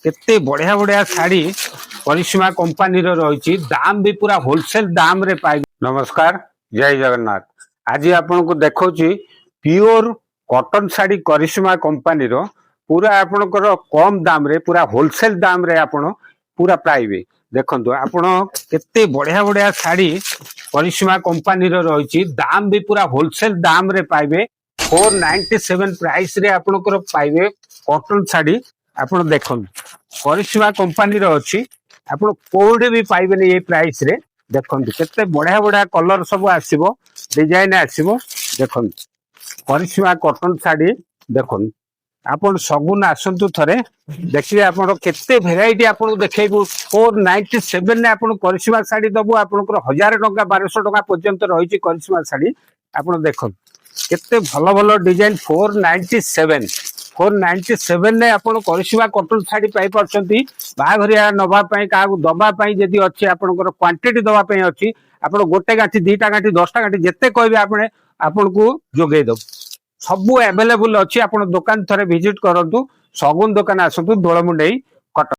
केते बढ़िया बढ़िया शाड़ी करिश्मा कंपनी रही दाम भी पूरा होलसेल दाम रे पाइ। नमस्कार, जय जगन्नाथ। आज आपन को देखो प्योर कॉटन शाड़ी करिश्मा कंपनी रो पूरा आपनकर कम दाम रे पूरा होलसेल दाम रे आपन पूरा पाइबे। देखंतु आपन केते बढ़िया बढ़िया शाड़ी करिश्मा कंपनी रही दाम भी पूरा होलसेल दाम रे पाइबे। 497 प्राइस रे आपनकर पाइबे कॉटन शाड़ी। आपन देखन करिश्मा कंपनी रो अछि, आपन कोडे भी पाइबे ये प्राइस रे। देखन केते बढ़िया बढ़िया कलर सब आसीबो, डिजाइन आसीबो। देखन करिश्मा कॉटन शाड़ी देखन आपन सगुन आसंतु थरे देखिए आपन केते भेराइटी आपन देखैबो। 497 ने आपन करिश्मा शाड़ी दबो। आपनकर 1000 टका 1200 टका पर्यंत रही करिश्मा शाड़ी। आपन देखन केते भलो भलो डिजाइन। 497 ने आपन करिश्मा कॉटन शाड़ी पाई परछंती। बाघरिया नबा पई का दबा पई जदी अछि, आपनकर क्वांटिटी दबा पई अछि, आपन गोटे गांठी 2टा गांठी 10टा गांठी जत्ते कहबे आपन को जोगै दब। सबु अवेलेबल अछि। आपन दुकान थरे विजिट करंतु, सगुन दुकान आसंतु, दोलमुंडई